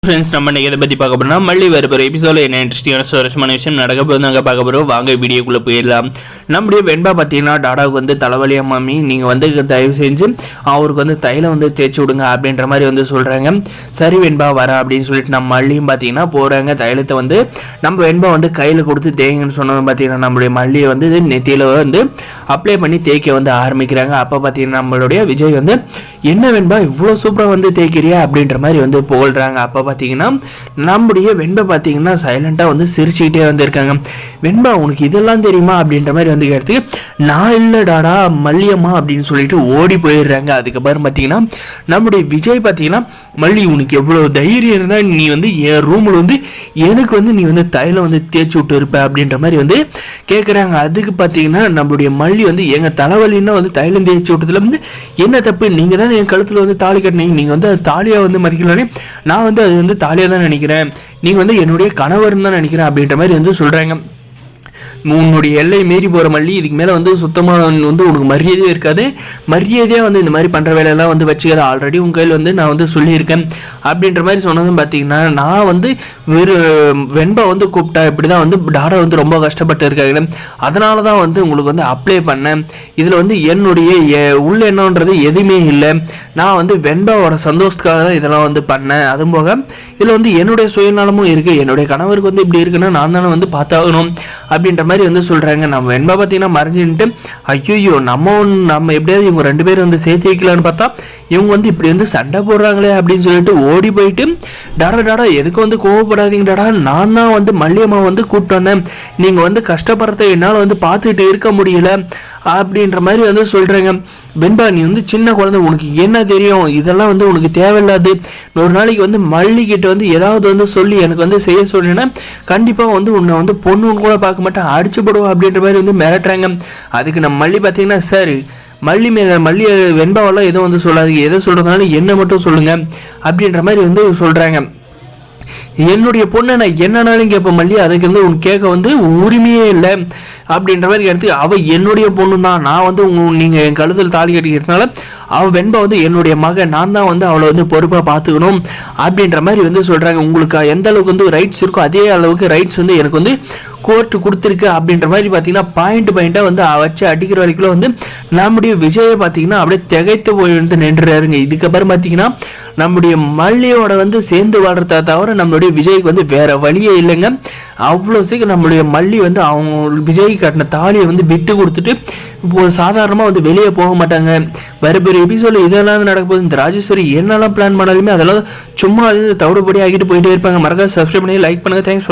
Friends, நம்ம இன்னைக்கு எதை பற்றி பார்க்க போறோம்னா மல்லி வரப்போகிற எபிசோட என்ன இன்ட்ரெஸ்டிங்கான சுவாரஸ்யமான விஷயம் நடக்க போது நாங்கள் பார்க்க போகிறோம். வாங்க வீடியோக்குள்ளே போயிடலாம். நம்முடைய வெண்பா பார்த்தீங்கன்னா டாடாவுக்கு வந்து தலைவலியா மாமி, நீங்கள் வந்து தயவு செஞ்சு அவருக்கு வந்து தைலம் வந்து தேய்ச்சி விடுங்க அப்படின்ற மாதிரி வந்து சொல்கிறாங்க. சரி வெண்பா வர அப்படின்னு சொல்லிட்டு நம்ம மல்லியும் பார்த்தீங்கன்னா போகிறாங்க. தைலத்தை வந்து நம்ம வெண்பா வந்து கையில் கொடுத்து தேய்ங்கன்னு சொன்னதும் பார்த்தீங்கன்னா நம்மளுடைய மல்லியை வந்து நெத்தியில் வந்து அப்ளை பண்ணி தேய்க்க வந்து ஆரம்பிக்கிறாங்க. அப்போ பார்த்தீங்கன்னா நம்மளுடைய விஜய் வந்து என்ன வெண்பா இவ்வளோ சூப்பராக வந்து தேய்க்கிறியா அப்படின்ற மாதிரி வந்து புகழ்கிறாங்க. அப்போ பார்த்தீங்கன்னா நம்முடைய வெண்பா பார்த்தீங்கன்னா சைலண்டாக வந்து சிரிச்சுக்கிட்டே வந்திருக்காங்க. வெண்பா உனக்கு இதெல்லாம் தெரியுமா அப்படின்ற மாதிரி வந்து கேட்டு நான் இல்லடாடா மல்லியம்மா அப்படின்னு சொல்லிட்டு ஓடி போயிடுறாங்க. அதுக்கப்புறம் பார்த்தீங்கன்னா நம்முடைய விஜய் பார்த்தீங்கன்னா மல்லி உனக்கு எவ்வளோ தைரியம் இருந்தால் நீ வந்து என் ரூமில் வந்து எனக்கு வந்து நீ வந்து தைலம் வந்து தேய்ச்சி விட்டு இருப்ப அப்படின்ற மாதிரி வந்து கேட்குறாங்க. அதுக்கு பார்த்தீங்கன்னா நம்மளுடைய மல்லி வந்து எங்கள் தலைவலின்னா வந்து தைலம் தேய்ச்சி விட்டதுல வந்து என்ன தப்பு, நீங்கள் தான் என் கழுத்தில் வந்து தாலி கட்டினீங்க, நீங்கள் வந்து அது தாலியாக வந்து மதிக்கலானே, நான் வந்து அது வந்து தாலியாக தான் நினைக்கிறேன், நீங்கள் வந்து என்னுடைய கணவர் தான் நினைக்கிறேன் அப்படின்ற மாதிரி வந்து சொல்கிறாங்க. உன்னுடைய எல்லை மீறி போகிற மல்லி, இதுக்கு மேலே வந்து சுத்தமாக வந்து உனக்கு மரியாதையே இருக்காது, மரியாதையாக வந்து இந்த மாதிரி பண்ணுற வேலையெல்லாம் வந்து வச்சுக்காது, ஆல்ரெடி உங்கள் கையில் வந்து நான் வந்து சொல்லியிருக்கேன் அப்படின்ற மாதிரி சொன்னதும் பார்த்தீங்கன்னா நான் வந்து வெண்பா வந்து கூப்பிட்டா இப்படி தான் வந்து டாடா வந்து ரொம்ப கஷ்டப்பட்டு இருக்காங்க, அதனால தான் வந்து உங்களுக்கு வந்து அப்ளை பண்ணேன், இதில் வந்து என்னுடைய உள்ள என்னன்றது எதுவுமே இல்லை, நான் வந்து வெண்பாவோட சந்தோஷத்துக்காக தான் இதெல்லாம் வந்து பண்ணேன், அதுவும் போக இதில் வந்து என்னுடைய சுயநலமும் இருக்குது, என்னுடைய கணவருக்கு வந்து இப்படி இருக்குன்னா நான் தானே வந்து பார்த்தாகணும் அப்படின்ற மாதிரி வந்து சொல்கிறாங்க. நம்ம வெண்பா பார்த்தீங்கன்னா மறைஞ்சுட்டு ஐயோ நம்ம எப்படியாவது இவங்க ரெண்டு பேரும் வந்து சேர்த்து வைக்கலான்னு பார்த்தா இவங்க வந்து இப்படி வந்து சண்டை போடுறாங்களே அப்படின்னு சொல்லிட்டு ஓடி போயிட்டு டாடா எதுக்கு வந்து கோவப்படாதீங்க டாடா, நான் தான் வந்து மல்லியம்மா வந்து கூப்பிட்டு வந்தேன், நீங்கள் வந்து கஷ்டப்படுறத என்னால் வந்து பார்த்துக்கிட்டு இருக்க முடியல அப்படின்ற மாதிரி வந்து சொல்கிறாங்க. வெண்பா நீ வந்து சின்ன குழந்தை, உனக்கு என்ன தெரியும், இதெல்லாம் வந்து உனக்கு தேவையில்லாது, ஒரு நாளைக்கு வந்து மல்லிகிட்ட வந்து ஏதாவது வந்து சொல்லி எனக்கு வந்து செய்ய சொன்னேன்னா கண்டிப்பாக வந்து உன்னை வந்து பொண்ணுன்னு கூட பார்க்க மாட்டேன், அடிச்சு போடுவோம் அப்படின்ற மாதிரி வந்து மிரட்டுறாங்க. அதுக்கு நம்ம மல்லி பார்த்தீங்கன்னா சரி மல்லி வெண்பாவெல்லாம் எதுவும் வந்து சொல்லாதீங்க, எதை சொல்கிறதுனால என்ன மட்டும் சொல்லுங்க அப்படின்ற மாதிரி வந்து சொல்கிறாங்க. என்னுடைய பொண்ணை நான் என்னன்னாலும் கேட்பேன் மல்லி, அதுக்கு வந்து உன் கேட்க வந்து உரிமையே இல்லை அப்படின்ற மாதிரி எடுத்து அவள் என்னுடைய பொண்ணு தான், நான் வந்து நீங்கள் என் கழுத்தில் தாலி கட்டிக்கிறதுனால அவள் வெண்பா வந்து என்னுடைய மகன், நான் தான் வந்து அவளை வந்து பொறுப்பாக பார்த்துக்கணும் அப்படின்ற மாதிரி வந்து சொல்கிறாங்க. உங்களுக்கு எந்த அளவுக்கு வந்து ரைட்ஸ் இருக்கோ அதே அளவுக்கு ரைட்ஸ் வந்து எனக்கு வந்து கோர்ட்டு கொடுத்துருக்கு அப்படின்ற மாதிரி பார்த்தீங்கன்னா பாயிண்ட்டாக வந்து வச்சு அடிக்கிற வரைக்கும் வந்து நம்முடைய விஜயை பார்த்தீங்கன்னா அப்படியே திகைத்து போய் வந்து நின்றுறாருங்க. இதுக்கப்புறம் பார்த்தீங்கன்னா நம்முடைய மல்லியோட வந்து சேர்ந்து வாழ்றத தவிர நம்மளுடைய விஜய்க்கு வந்து வேற வழியே இல்லைங்க. அவ்வளோ சீக்கிரம் நம்மளுடைய மல்லி வந்து அவங்க விஜய் கட்டின தாலியை வந்து விட்டு கொடுத்துட்டு இப்போ சாதாரணமாக வந்து வெளியே போக மாட்டாங்க. வேறு பெரிய எபிசோட இதெல்லாம் நடக்க போகுது. இந்த ராஜேஸ்வரி என்னெல்லாம் பிளான் பண்ணாலுமே அதெல்லாம் சும்மா அது தவிடுபடி ஆகிட்டு போயிட்டே இருப்பாங்க. மறக்காம சப்ஸ்கிரைப் பண்ணி லைக் பண்ணுங்க. தேங்க்ஸ்.